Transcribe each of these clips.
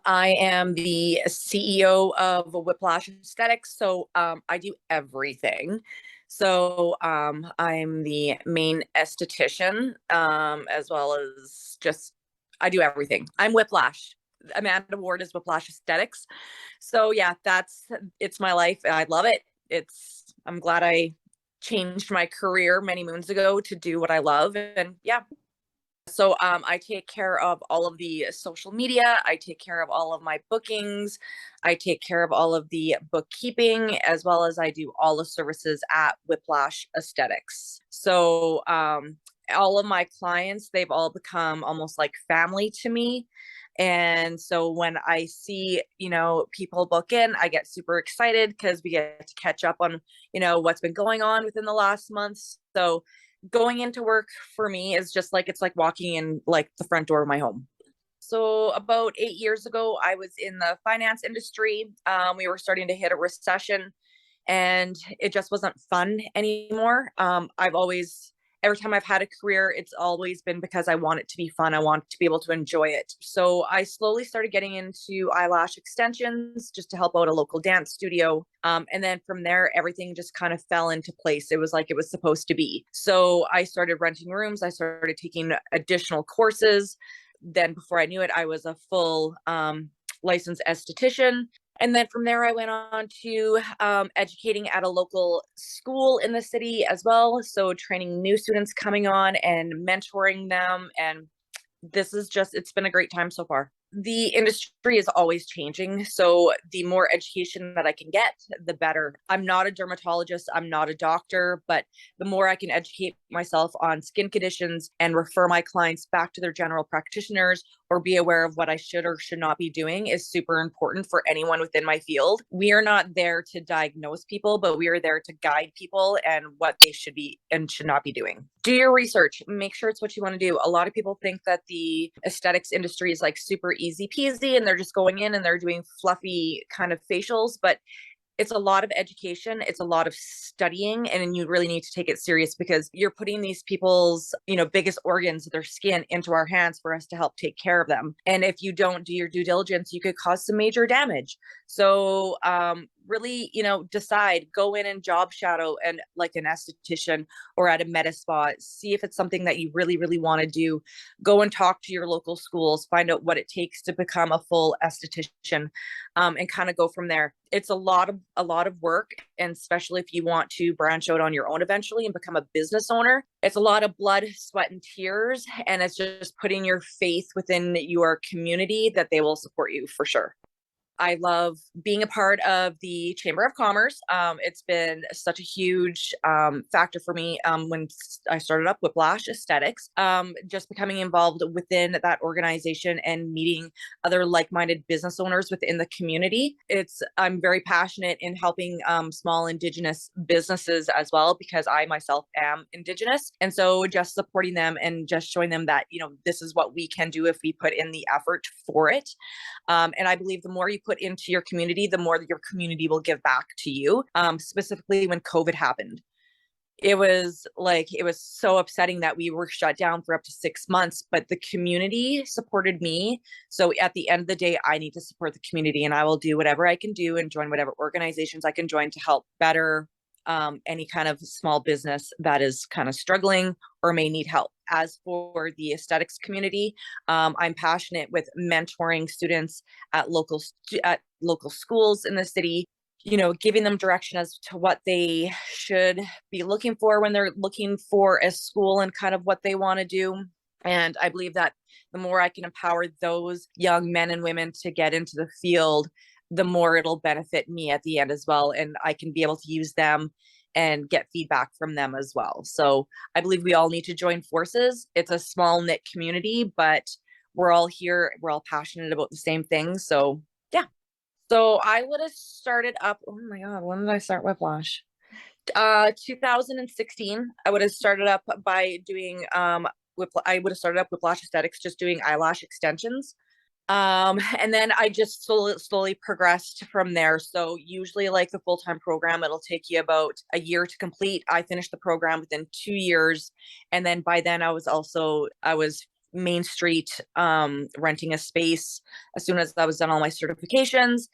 I am the CEO of Whiplash Aesthetics, so I do everything. I'm the main esthetician, as well as just I do everything. I'm Whiplash. Amanda Ward is Whiplash Aesthetics. So yeah, it's my life. I love it. I'm glad I changed my career many moons ago to do what I love, and yeah, I take care of all of the social media. I take care of all of my bookings. I take care of all of the bookkeeping, as well as I do all the services at Whiplash Aesthetics. All of my clients, they've all become almost like family to me. And so when I see, people book in, I get super excited because we get to catch up on, what's been going on within the last month. So going into work for me is just like it's like walking in like the front door of my home. So about 8 years ago, I was in the finance industry. We were starting to hit a recession, and it just wasn't fun anymore. Every time I've had a career, it's always been because I want it to be fun. I want to be able to enjoy it. So I slowly started getting into eyelash extensions just to help out a local dance studio. And then from there, everything just kind of fell into place. It was like it was supposed to be. So I started renting rooms. I started taking additional courses. Then before I knew it, I was a full licensed esthetician. And then from there, I went on to educating at a local school in the city as well. So training new students coming on and mentoring them. And it's been a great time so far. The industry is always changing. So the more education that I can get, the better. I'm not a dermatologist. I'm not a doctor, but the more I can educate myself on skin conditions and refer my clients back to their general practitioners or be aware of what I should or should not be doing is super important for anyone within my field. We are not there to diagnose people, but we are there to guide people and what they should be and should not be doing. Do your research, make sure it's what you want to do. A lot of people think that the aesthetics industry is like super easy peasy and they're just going in and they're doing fluffy kind of facials, but it's a lot of education, it's a lot of studying, and you really need to take it serious because you're putting these people's biggest organs, their skin, into our hands for us to help take care of them. And if you don't do your due diligence, you could cause some major damage. So really, decide, go in and job shadow and like an esthetician or at a med spa, see if it's something that you really, really want to do. Go and talk to your local schools, find out what it takes to become a full esthetician, and kind of go from there. It's a lot of work, and especially if you want to branch out on your own eventually and become a business owner, it's a lot of blood, sweat, and tears, and it's just putting your faith within your community that they will support you for sure. I love being a part of the Chamber of Commerce. It's been such a huge factor for me when I started up Whiplash Aesthetics, just becoming involved within that organization and meeting other like-minded business owners within the community. I'm very passionate in helping small Indigenous businesses as well because I myself am Indigenous. And so just supporting them and just showing them that, this is what we can do if we put in the effort for it. And I believe the more you put into your community, the more your community will give back to you. Specifically when COVID happened, it was so upsetting that we were shut down for up to 6 months, but the community supported me. So at the end of the day, I need to support the community, and I will do whatever I can do and join whatever organizations I can join to help better any kind of small business that is kind of struggling or may need help. As for the aesthetics community, I'm passionate with mentoring students at local schools in the city, giving them direction as to what they should be looking for when they're looking for a school and kind of what they want to do. And I believe that the more I can empower those young men and women to get into the field, the more it'll benefit me at the end as well. And I can be able to use them and get feedback from them as well. So I believe we all need to join forces. It's a small knit community, but we're all here. We're all passionate about the same thing. So yeah. So I would have started up, oh my God, when did I start Whiplash? 2016. I would have started up by doing, I would have started up Whiplash Aesthetics, just doing eyelash extensions. And then I just slowly progressed from there. So usually like the full-time program, it'll take you about a year to complete. I finished the program within 2 years. And then by then I was Main Street, renting a space. As soon as I was done all my certifications,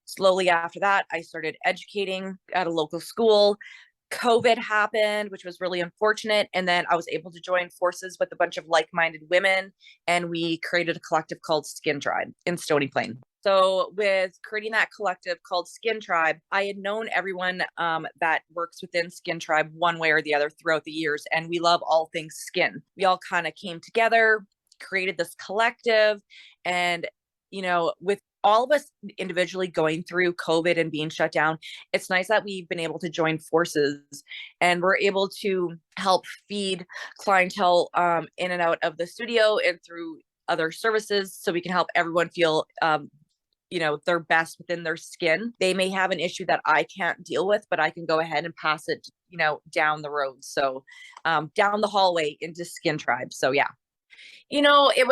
slowly after that, I started educating at a local school. COVID happened, which was really unfortunate. And then I was able to join forces with a bunch of like minded women, and we created a collective called Skin Tribe in Stony Plain. So, with creating that collective called Skin Tribe, I had known everyone that works within Skin Tribe one way or the other throughout the years, and we love all things skin. We all kind of came together, created this collective, and with all of us individually going through COVID and being shut down, it's nice that we've been able to join forces, and we're able to help feed clientele in and out of the studio and through other services, so we can help everyone feel their best within their skin. They may have an issue that I can't deal with, but I can go ahead and pass it down the road, so down the hallway into Skin Tribe. So yeah, it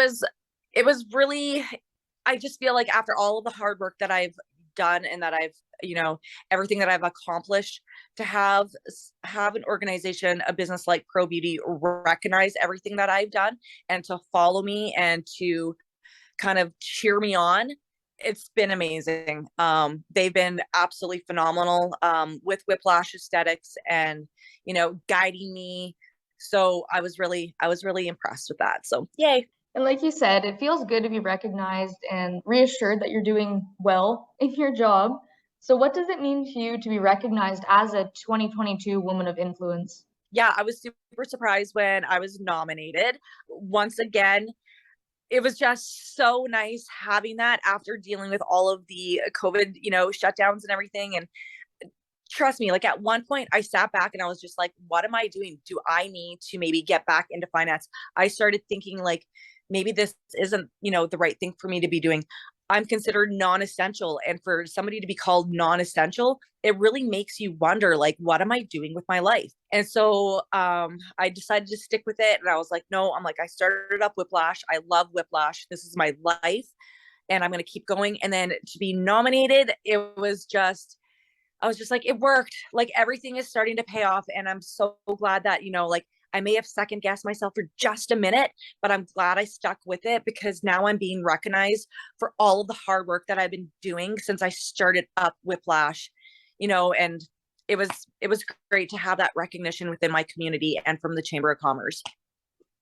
was really, I just feel like after all of the hard work that I've done, and that I've, everything that I've accomplished, to have an organization, a business like Pro Beauty, recognize everything that I've done and to follow me and to kind of cheer me on, it's been amazing. They've been absolutely phenomenal with Whiplash Aesthetics, and guiding me. So I was really impressed with that. So yay. And like you said, it feels good to be recognized and reassured that you're doing well in your job. So, what does it mean to you to be recognized as a 2022 Woman of Influence? Yeah, I was super surprised when I was nominated. Once again, it was just so nice having that after dealing with all of the COVID, shutdowns and everything. And trust me, like at one point I sat back and I was just like, what am I doing? Do I need to maybe get back into finance? I started thinking like, maybe this isn't, the right thing for me to be doing. I'm considered non-essential. And for somebody to be called non-essential, it really makes you wonder, like, what am I doing with my life? And so I decided to stick with it. And I was like, no, I started up Whiplash. I love Whiplash. This is my life. And I'm going to keep going. And then to be nominated, I was just like, it worked. Like everything is starting to pay off. And I'm so glad that, like I may have second guessed myself for just a minute, but I'm glad I stuck with it, because now I'm being recognized for all of the hard work that I've been doing since I started up Whiplash, and it was great to have that recognition within my community and from the Chamber of Commerce.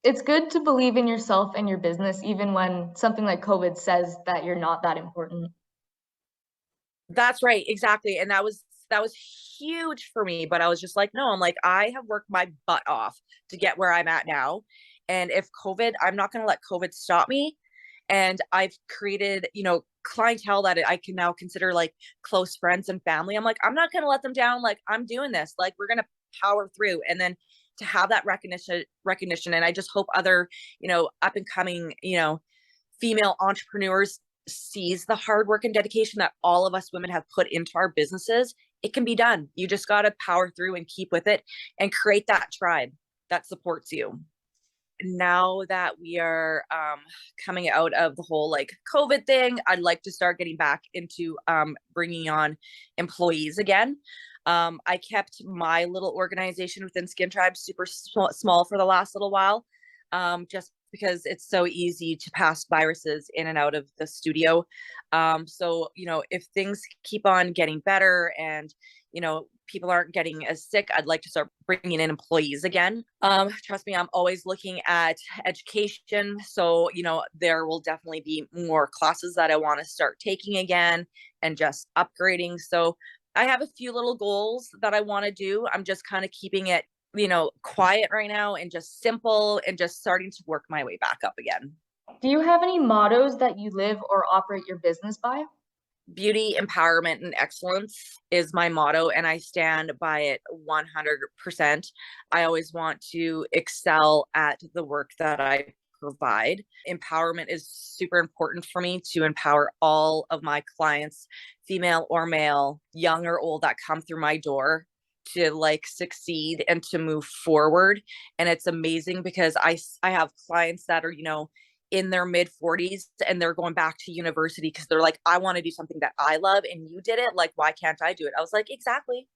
It's good to believe in yourself and your business, even when something like COVID says that you're not that important. That's right, exactly. And that was huge for me, but I was just like, no, I have worked my butt off to get where I'm at now. And if COVID, I'm not going to let COVID stop me. And I've created, clientele that I can now consider like close friends and family. I'm not going to let them down. Like I'm doing this, like we're going to power through. And then to have that recognition. And I just hope other, up and coming, female entrepreneurs sees the hard work and dedication that all of us women have put into our businesses. It can be done. You just got to power through and keep with it and create that tribe that supports you. Now that we are coming out of the whole like COVID thing, I'd like to start getting back into bringing on employees again. I kept my little organization within Skin Tribe super small for the last little while, just because it's so easy to pass viruses in and out of the studio. So, if things keep on getting better and, people aren't getting as sick, I'd like to start bringing in employees again. Trust me, I'm always looking at education. So, there will definitely be more classes that I want to start taking again and just upgrading. So I have a few little goals that I want to do. I'm just kind of keeping it quiet right now and just simple and just starting to work my way back up again. Do you have any mottos that you live or operate your business by? Beauty, empowerment, and excellence is my motto, and I stand by it 100%. I always want to excel at the work that I provide. Empowerment is super important for me, to empower all of my clients, female or male, young or old, that come through my door to like succeed and to move forward. And it's amazing because I have clients that are, in their mid 40s, and they're going back to university because they're like, I want to do something that I love and you did it. Like, why can't I do it? I was like, exactly.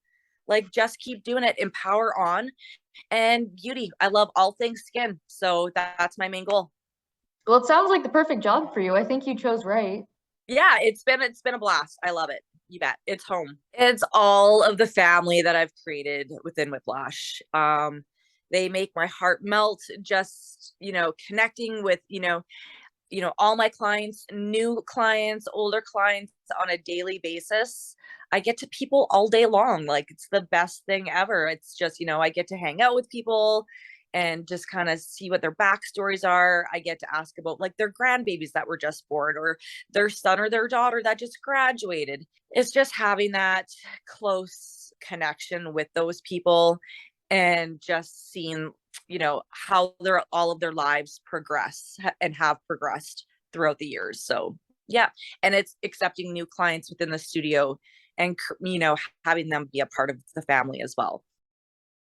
Like, just keep doing it, empower on. And beauty, I love all things skin. So that's my main goal. Well, it sounds like the perfect job for you. I think you chose right. Yeah, it's been a blast. I love it. You bet. It's home. It's all of the family that I've created within Whiplash. They make my heart melt, just, connecting with, all my clients, new clients, older clients on a daily basis. I get to people all day long. Like, it's the best thing ever. It's just, I get to hang out with people and just kind of see what their backstories are. I get to ask about like their grandbabies that were just born, or their son or their daughter that just graduated. It's just having that close connection with those people and just seeing, how their all of their lives progress and have progressed throughout the years. So yeah, and it's accepting new clients within the studio and having them be a part of the family as well.